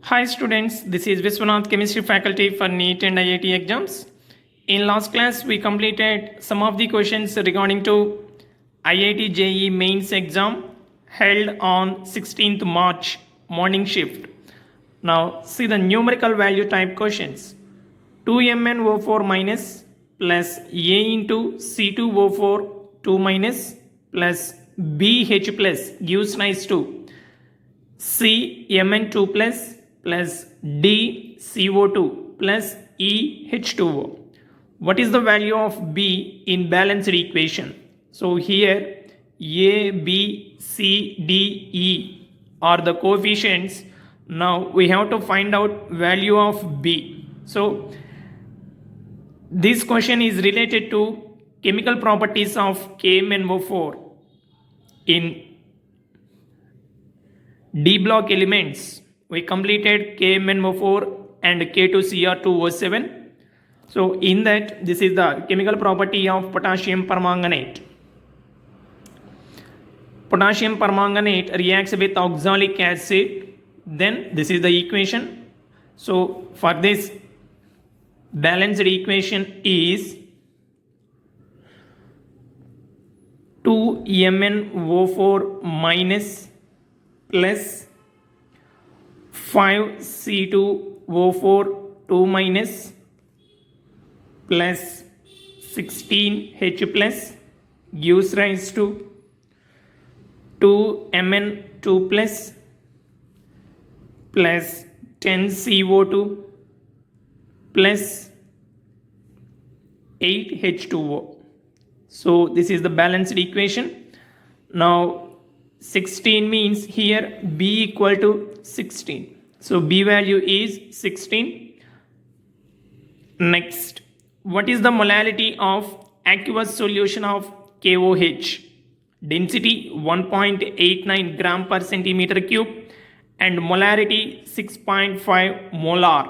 Hi students, this is Viswanath Chemistry faculty for NEET and IIT exams. In last class, we completed some of the questions regarding to IIT JEE mains exam held on 16th March morning shift. Now see the numerical value type questions. 2MnO4 minus plus A into C2O4 2 minus plus BH plus gives rise to CMN2 plus D CO2 plus E H2O. What is the value of B in balanced equation? So here A, B, C, D, E are the coefficients. Now we have to find out value of B. So this question is related to chemical properties of KMnO4 in D block elements. We completed KMnO4 and K2Cr2O7. So in that, this is the chemical property of potassium permanganate. Potassium permanganate reacts with oxalic acid. Then this is the equation. So for this balanced equation is 2MnO4 minus plus 5C2O4 2 minus plus 16H plus gives rise to 2Mn2 plus 10CO2 plus 8H2O. So this is the balanced equation. Now 16 means here B equal to 16. So B value is 16. Next, what is the molality of aqueous solution of KOH? Density 1.89 gram per centimeter cube and molarity 6.5 molar.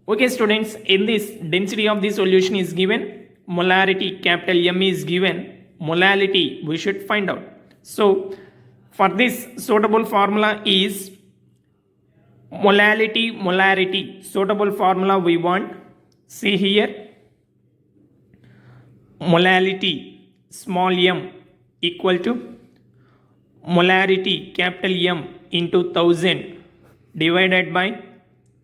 Okay students, in this density of the solution is given, molarity capital M is given, molality we should find out. So for this suitable formula is molarity. Suitable formula we want. See here, molality small m equal to molarity capital M into 1000 divided by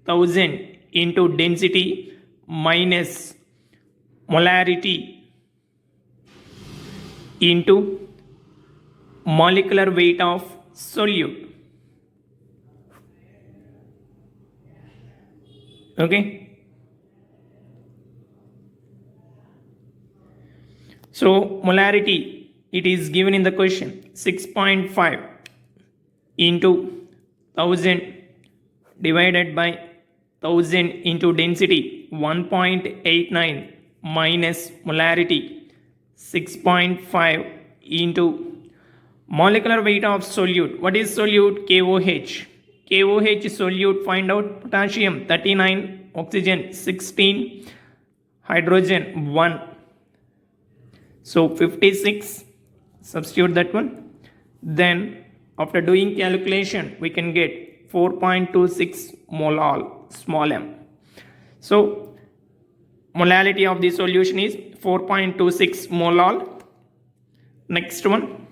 1000 into density minus molarity into molecular weight of solute. Okay. So molarity, it is given in the question 6.5 into 1000 divided by 1000 into density 1.89 minus molarity 6.5 into molecular weight of solute. What is solute? KOH. KOH solute, find out. Potassium 39, oxygen 16, hydrogen 1. So 56, substitute that one. Then after doing calculation, we can get 4.26 molal, small m. So molality of the solution is 4.26 molal. Next one.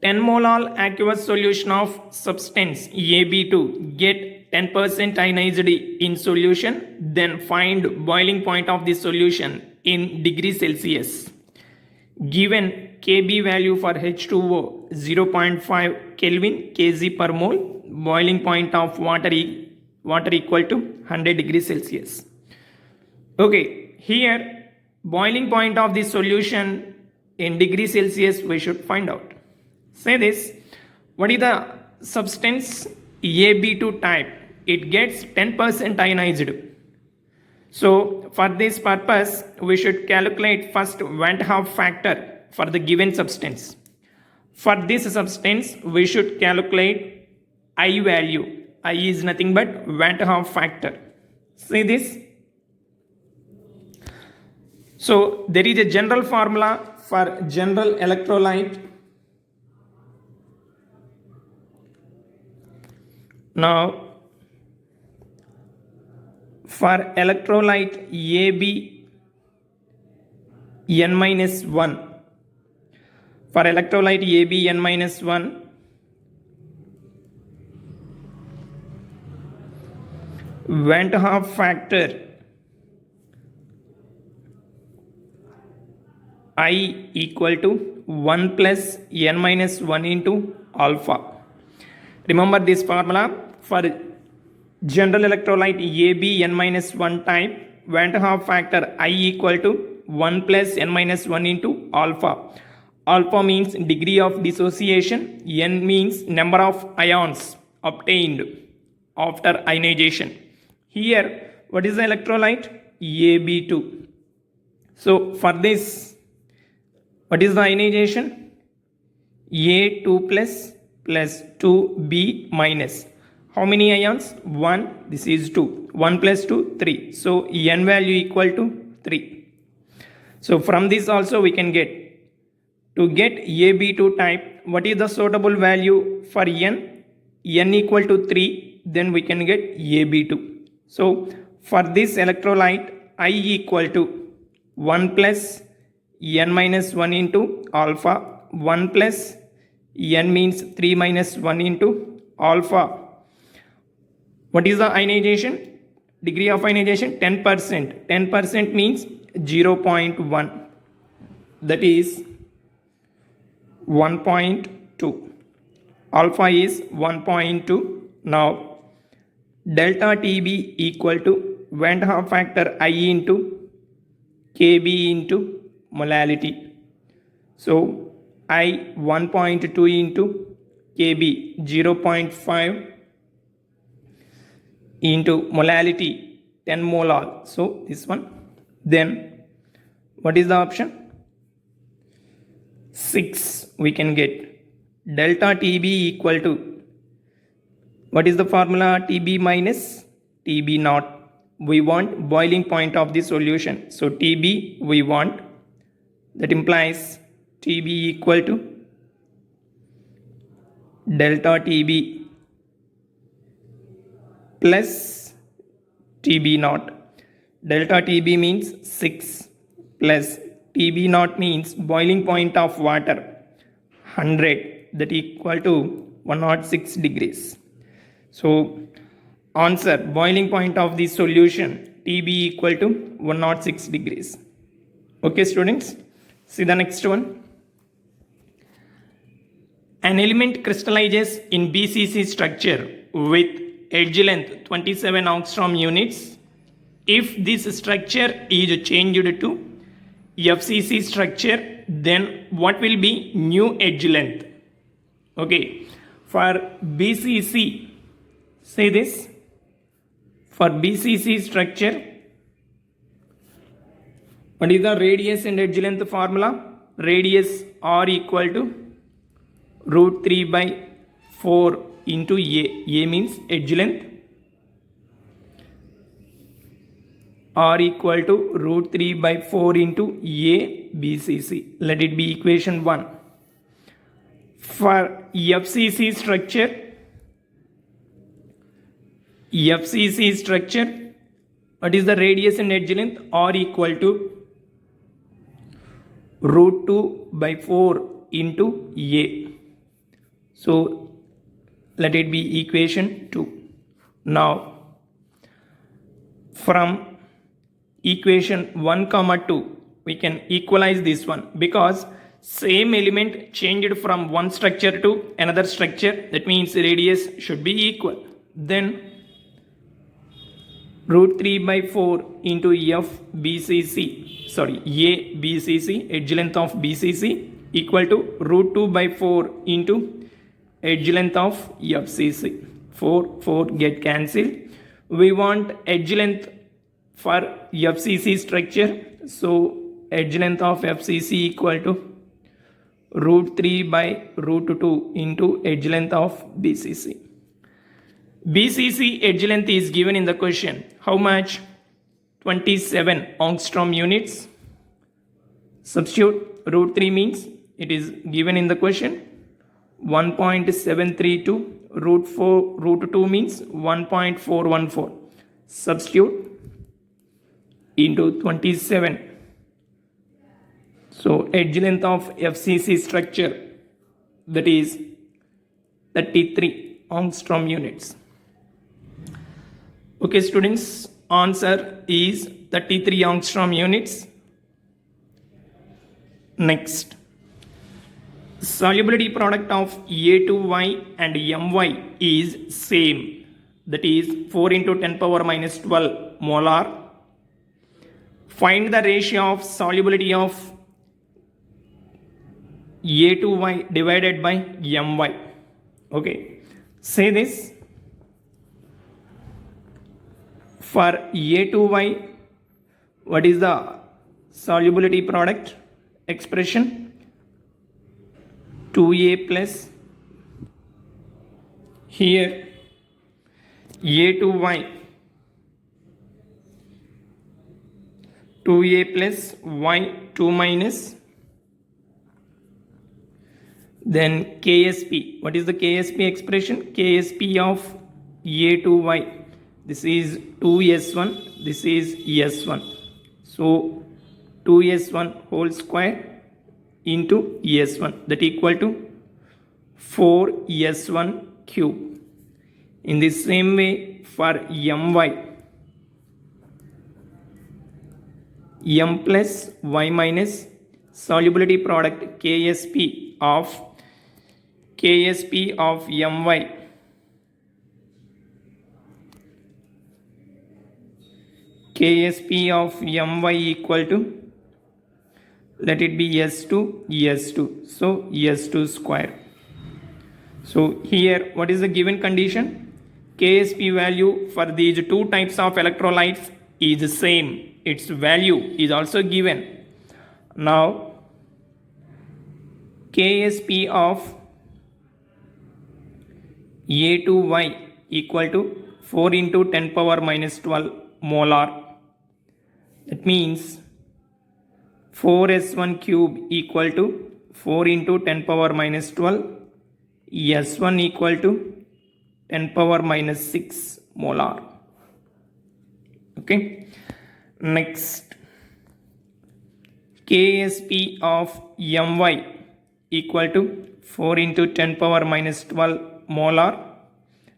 10 molal aqueous solution of substance AB2 get 10% ionized in solution, then find boiling point of the solution in degree Celsius. Given Kb value for H2O 0.5 Kelvin Kg per mole, boiling point of water equal to 100 degrees Celsius. Okay, here boiling point of the solution in degree Celsius we should find out. Say this, what is the substance AB2 type? It gets 10% ionized. So for this purpose, we should calculate first Van 't Hoff factor for the given substance. For this substance, we should calculate I value. I is nothing but Van 't Hoff factor. See this? So there is a general formula for general electrolyte Now for electrolyte AB n minus 1, for electrolyte AB n minus 1, Van 't Hoff factor I equal to 1 plus n minus 1 into alpha. Remember this formula for general electrolyte AB n minus 1 type, Van 't Hoff factor I equal to 1 plus n minus 1 into alpha. Alpha means degree of dissociation, n means number of ions obtained after ionization. Here, what is the electrolyte? AB2. So for this, what is the ionization? A2 plus 2B minus. How many ions? 1. This is 2. 1 plus 2, 3. So n value equal to 3. So from this also we can get, to get AB2 type, what is the suitable value for n? N equal to 3, then we can get AB2. So for this electrolyte, I equal to 1 plus n minus 1 into alpha. 1 plus n means 3 minus 1 into alpha. What is the ionization? Degree of ionization 10%. 10% means 0.1. That is 1.2. Alpha is 1.2. Now delta TB equal to Van 't Hoff factor I into Kb into molality. So I 1.2 into Kb 0.5 into molality 10 molar. So this one. Then what is the option? 6 we can get. Delta TB equal to, what is the formula? TB minus TB naught. We want boiling point of the solution. So TB we want, that implies TB equal to delta TB plus TB naught. Delta TB means 6 plus TB naught means boiling point of water 100, that equal to 106 degrees. So answer, boiling point of the solution TB equal to 106 degrees. Okay students, see the next one. An element crystallizes in BCC structure with edge length 27 angstrom units. If this structure is changed to FCC structure, then what will be new edge length? Okay, for BCC, say this, for BCC structure, what is the radius and edge length formula? Radius R equal to root 3 by 4 into A. A means edge length. R equal to root 3 by 4 into A BCC. Let it be equation 1. For FCC structure, what is the radius and edge length? R equal to root 2 by 4 into A. So let it be equation 2. Now from equation 1 comma 2 we can equalize this one, because same element changed from one structure to another structure, that means radius should be equal. Then root 3 by 4 into A BCC, edge length of BCC equal to root 2 by 4 into edge length of FCC. 4 get cancelled. We want edge length for FCC structure. So edge length of FCC equal to root 3 by root 2 into edge length of BCC. BCC edge length is given in the question. How much? 27 angstrom units. Substitute root 3 means it is given in the question 1.732 root 2 means 1.414. Substitute into 27. So edge length of FCC structure, that is 33 angstrom units. Okay students, answer is 33 angstrom units. Next, solubility product of A2Y and My is same, that is 4 into 10 power minus 12 molar. Find the ratio of solubility of A2Y divided by My. Okay, say this. For A2Y, what is the solubility product expression? 2A plus, here A2Y, 2A plus Y 2 minus, then KSP. What is the KSP expression? KSP of A2Y. This is 2S1, this is S1. So 2S1 whole square into S1, that equal to 4S1 cube. In the same way for My, M plus Y minus solubility product KSP of My, KSP of My equal to, let it be S2, so S2 square. So here what is the given condition? KSP value for these two types of electrolytes is the same. Its value is also given. Now KSP of A2Y equal to 4 into 10 power minus 12 molar. That means 4S1 cube equal to 4 into 10 power minus 12, S1 equal to 10 power minus 6 molar. Okay. Next, KSP of My equal to 4 into 10 power minus 12 molar.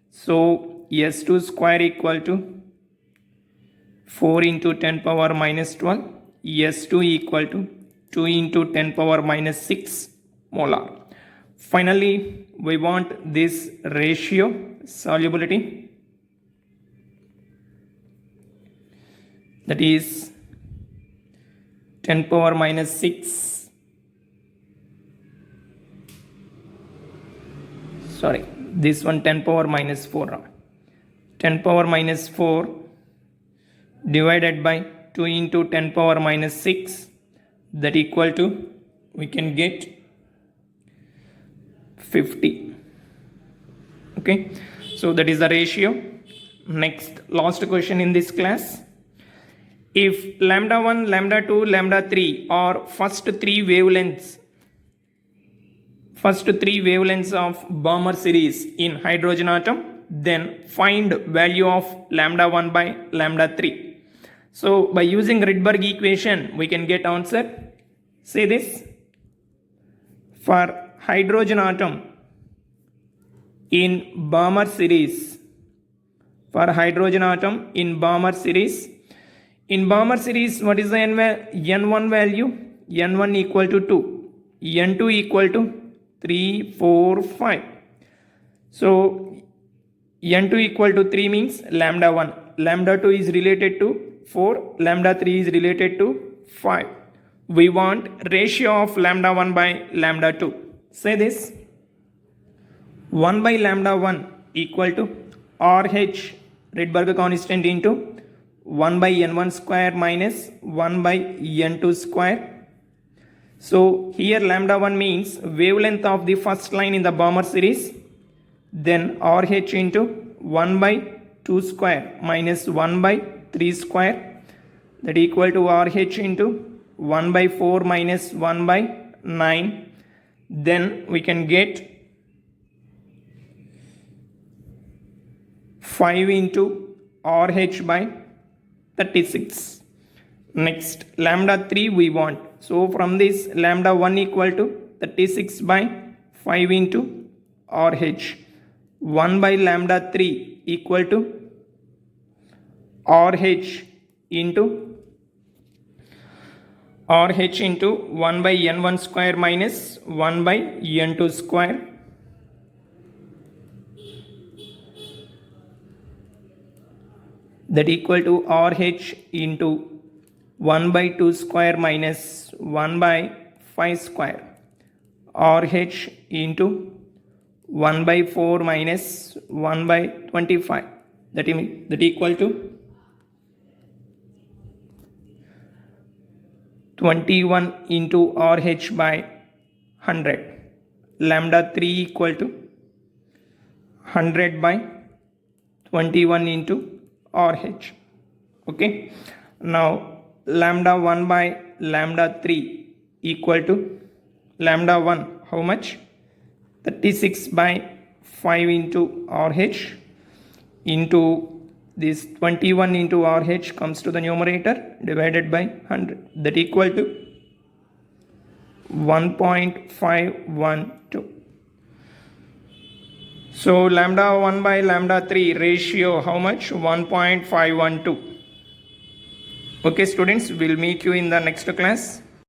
So S2 square equal to 4 into 10 power minus 12, S2 equal to 2 into 10 power minus 6 molar. Finally, we want this ratio solubility, that is 10 power minus 6, sorry, this one 10 power minus 4, 10 power minus 4 divided by 2 into 10 power minus 6, that equal to, we can get 50. Okay, so that is the ratio. Next, last question in this class. If lambda 1, lambda 2, lambda 3 are first three wavelengths of Balmer series in hydrogen atom, then find value of lambda 1 by lambda 3. So by using Rydberg equation, we can get answer. Say this. For hydrogen atom in Balmer series, what is the N1 value? N1 equal to 2, N2 equal to 3, 4, 5. So N2 equal to 3 means lambda 1, lambda 2 is related to 4, lambda 3 is related to 5. We want ratio of lambda 1 by lambda 2. Say this. 1 by lambda 1 equal to RH, Rydberg constant, into 1 by N1 square minus 1 by N2 square. So here lambda 1 means wavelength of the first line in the Balmer series, then RH into 1 by 2 square minus 1 by 3 square, that equal to RH into 1 by 4 minus 1 by 9. Then we can get 5 into RH by 36. Next, lambda 3 we want. So from this, lambda 1 equal to 36 by 5 into RH. 1 by lambda 3 equal to RH into 1 by n1 square minus 1 by n2 square. That equal to RH into 1 by 2 square minus 1 by 5 square. RH into 1 by 4 minus 1 by 25. That equal to 21 into RH by 100. Lambda 3 equal to 100 by 21 into RH. Okay. Now lambda 1 by lambda 3 equal to lambda 1. How much? 36 by 5 into RH into this 21 into RH comes to the numerator divided by 100. That equal to 1.512. So lambda 1 by lambda 3 ratio how much? 1.512. Okay students, we'll meet you in the next class.